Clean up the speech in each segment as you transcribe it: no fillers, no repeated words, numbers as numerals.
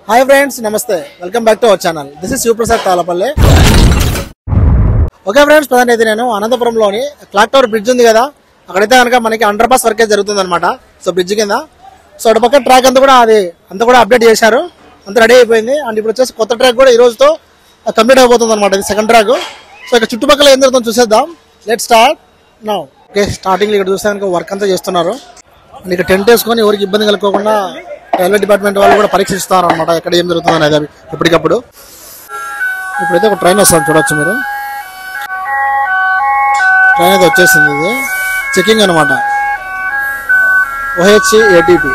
Hi friends, నమస్తే. Welcome back to our channel. This is Shivaprasad Talapalli. Okay friends, present అయితే నేను అనంతపురంలోని clock tower bridge ఉంది కదా, అక్కడైతే కనుక మనకి అండర్ పాస్ వర్క్ అయితే జరుగుతుంది అనమాట. సో బ్రిడ్జ్ కింద సో అటు పక్క ట్రాక్ అంతా కూడా అప్డేట్ చేశారు, అంతా రెడీ అయిపోయింది. అండ్ ఇప్పుడు వచ్చేసి కొత్త ట్రాక్ కూడా ఈ రోజుతో కంప్లీట్ అయిపోతుంది అనమాట. ఇది సెకండ్ ట్రాక్. సో ఇక్కడ చుట్టుపక్కల ఏం జరుగుతుందో చూసేద్దాం. Let start now. Okay, starting ఇక్కడ చూస్తే కనుక వర్క్ అంతా చేస్తున్నారు. అండ్ ఇక్కడ టెంట్ వేసుకొని ఎవరికి ఇబ్బంది కలుకోకుండా రైల్వే డిపార్ట్మెంట్ వాళ్ళు కూడా పరీక్షిస్తారు అనమాట, ఎక్కడ ఏం జరుగుతుంది అనేది ఎప్పటికప్పుడు. ఇప్పుడైతే ఒక ట్రైన్ వస్తుంది, చూడొచ్చు మీరు. ట్రైన్ అయితే వచ్చేసింది. ఇది చెకింగ్ అనమాట, OHATP.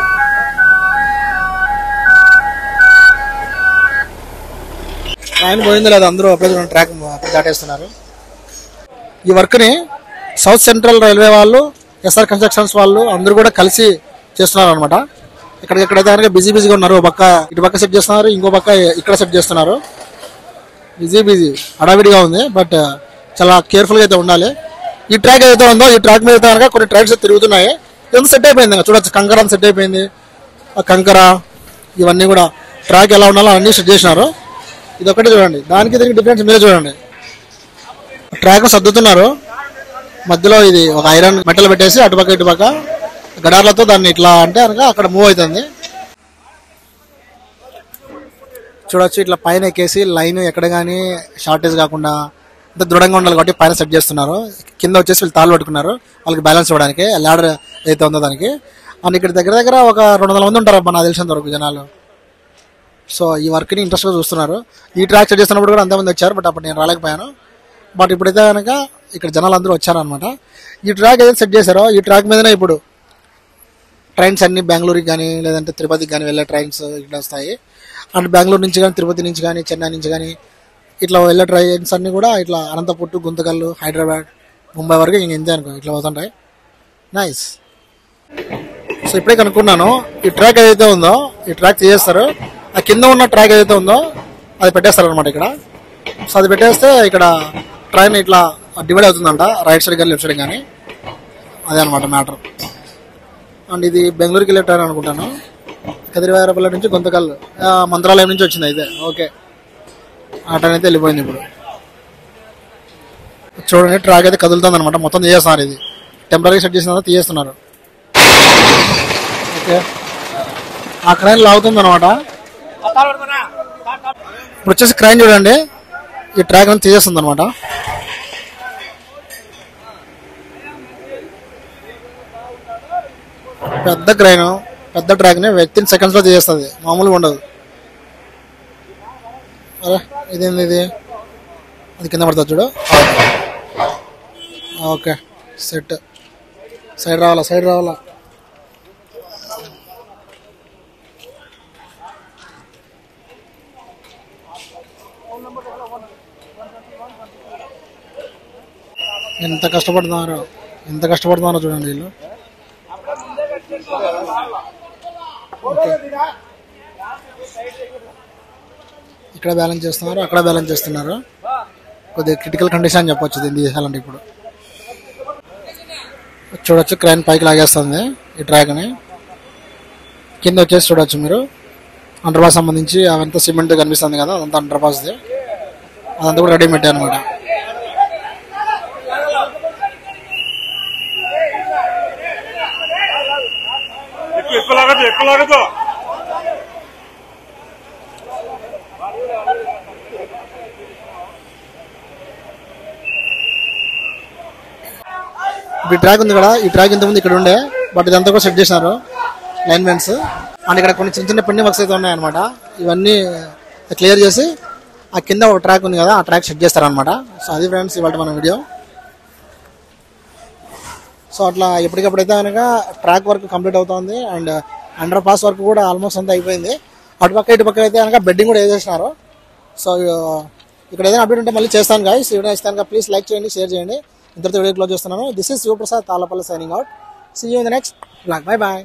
ట్రైన్ పోయింది లేదా, అందరూ అప్పుడే ట్రాక్ దాటేస్తున్నారు. ఈ వర్క్ని సౌత్ సెంట్రల్ రైల్వే వాళ్ళు, SR కన్స్ట్రక్షన్స్ వాళ్ళు అందరూ కూడా కలిసి చేస్తున్నారు అనమాట. ఎక్కడైతే కనుక బిజీగా ఉన్నారు. ఇటు పక్క సెట్ చేస్తున్నారు, ఇంకో పక్క ఇక్కడ సెట్ చేస్తున్నారు. బిజీ హడావిడిగా ఉంది, బట్ చాలా కేర్ఫుల్గా అయితే ఉండాలి. ఈ ట్రాక్ ఏదైతే ఉందో, ఈ ట్రాక్ మీద కనుక కొన్ని ట్రైన్స్ తిరుగుతున్నాయి. ఇదంతా సెట్ అయిపోయింది, చూడొచ్చు. కంకర సెట్ అయిపోయింది. ఆ కంకర ఇవన్నీ కూడా ట్రాక్ ఎలా ఉండాలో అన్నీ సెట్ చేసినారు. ఇది ఒకటి చూడండి, దానికి దీనికి డిఫరెన్స్ మీరే చూడండి. ట్రాక్ సర్దుతున్నారు, మధ్యలో ఇది ఒక ఐరన్ మెటల్ పెట్టేసి అటుపక్క ఇటుపక్క గడార్లతో దాన్ని ఇట్లా అంటే కనుక అక్కడ మూవ్ అవుతుంది. చూడొచ్చు, ఇట్లా పైన ఎక్కేసి లైన్ ఎక్కడ కానీ షార్టేజ్ కాకుండా అంత దృఢంగా ఉండాలి కాబట్టి పైన సెట్ చేస్తున్నారు. కింద వచ్చేసి వీళ్ళు తాళ్ళు పట్టుకున్నారు వాళ్ళకి బ్యాలెన్స్ ఇవ్వడానికి, ల్యాడర్ ఏదైతే ఉందో దానికి. అండ్ ఇక్కడ దగ్గర ఒక 200 మంది ఉంటారు నాకు తెలిసినంత వరకు జనాలు. సో ఈ వర్క్ని ఇంట్రెస్ట్గా చూస్తున్నారు. ఈ ట్రాక్ సెట్ చేస్తున్నప్పుడు కూడా అంతమంది వచ్చారు, బట్ అప్పుడు నేను రాలేకపోయాను. బట్ ఇప్పుడైతే కనుక ఇక్కడ జనాలు అందరూ వచ్చారనమాట. ఈ ట్రాక్ ఏదైతే సెట్ చేశారో ఈ ట్రాక్ మీదనే ఇప్పుడు ట్రైన్స్ అన్ని బెంగళూరుకి కానీ లేదంటే తిరుపతికి కానీ వెళ్ళే ట్రైన్స్ ఇక్కడ వస్తాయి. అండ్ బెంగళూరు నుంచి కానీ తిరుపతి నుంచి కానీ చెన్నై నుంచి కానీ ఇట్లా వెళ్ళే ట్రైన్స్ అన్నీ కూడా ఇట్లా అనంతపుట్టు, గుంతకల్లు, హైదరాబాద్, ముంబై వరకు ఇంక ఇంతే అనుకో ఇట్లా అవుతుంటాయి. నైస్. సో ఇప్పుడే కనుక్కున్నాను, ఈ ట్రాక్ ఏదైతే ఉందో ఈ ట్రాక్ చేస్తారు. ఆ కింద ఉన్న ట్రాక్ ఏదైతే ఉందో అది పెట్టేస్తారు అనమాట ఇక్కడ. సో అది పెట్టేస్తే ఇక్కడ ట్రైన్ ఇట్లా డివైడ్ అవుతుందంట, రైట్ సైడ్ కానీ లెఫ్ట్ సైడ్ కానీ. అదే అనమాట మ్యాటర్. అండ్ ఇది బెంగళూరుకి వెళ్ళే ట్రైన్ అనుకుంటాను. కదిరివారపల్లి నుంచి గుంతకల్లు, మంత్రాలయం నుంచి వచ్చింది అయితే. ఓకే, ఆ ట్రైన్ అయితే వెళ్ళిపోయింది. ఇప్పుడు చూడండి, ట్రాక్ అయితే కదులుతుంది అనమాట. మొత్తం తీసేస్తున్నారు, ఇది టెంపరీ సెట్ చేసిన తర్వాత తీసేస్తున్నారు. ఓకే, ఆ క్రైన్ లాగుతుంది అనమాట. ఇప్పుడు వచ్చేసి క్రైన్ చూడండి, ఈ ట్రాక్ అని తీసేస్తుంది అనమాట. పెద్ద క్రైన్, పెద్ద ట్రాక్ని విత్ ఇన్ సెకండ్స్లో తీసేస్తుంది, మామూలుగా ఉండదు. అరే ఇదేంది, ఇది అది కింద పడుతుంది చూడు. Okay, set. సైడ్ రావాలా. ఎంత కష్టపడుతున్నారో చూడండి వీళ్ళు. ఇక్కడ బ్యాలెన్స్ చేస్తున్నారు, అక్కడ బ్యాలెన్స్ చేస్తున్నారు. కొద్దిగా క్రిటికల్ కండిషన్ అని చెప్పొచ్చు దీన్ని తీసేయాలంటే. ఇప్పుడు చూడొచ్చు, క్రైన్ పైకి లాగేస్తుంది ఈ ట్రాక్ని. కింద వచ్చేసి చూడొచ్చు మీరు, అండర్ పాస్ సంబంధించి అవంతా సిమెంట్ కనిపిస్తుంది కదా, అదంతా అండర్ పాస్ది. అదంతా కూడా రెడీ పెట్టారు అనమాట. ఇప్పుడు ట్రాక్ ఉంది కదా, ఈ ట్రాక్ ఇంతకుముందు ఇక్కడ ఉండే, బట్ ఇదంతా కూడా సెట్ చేసినారు లైన్ మెన్స్. అండ్ ఇక్కడ కొన్ని చిన్న పెండింగ్ వర్క్స్ అయితే ఉన్నాయన్నమాట. ఇవన్నీ క్లియర్ చేసి ఆ కింద ఒక ట్రాక్ ఉంది కదా, ఆ ట్రాక్ సెట్ చేస్తారనమాట. సో అది ఫ్రెండ్స్ ఇవాళ మన వీడియో. సో అట్లా ఎప్పటికప్పుడైతే కనుక ట్రాక్ వర్క్ కంప్లీట్ అవుతుంది. అండ్ అండర్ పాస్ వర్క్ కూడా ఆల్మోస్ట్ అంతా అయిపోయింది. అటుపక్క ఇటుపక్క అయితే కనుక బెడ్డింగ్ కూడా వేసేసినారు. సో ఇక్కడ ఏదైనా అప్డేట్ ఉంటే మళ్ళీ చేస్తాను గాయ్స్. వీడియో ఇస్తాను కనుక ప్లీజ్ లైక్ చేయండి, షేర్ చేయండి. ఇంతటితో వీడియో క్లోజ్ చేస్తున్నాను. This is Shivaprasad Talapalli signing out. See you in the next blog. Bye bye.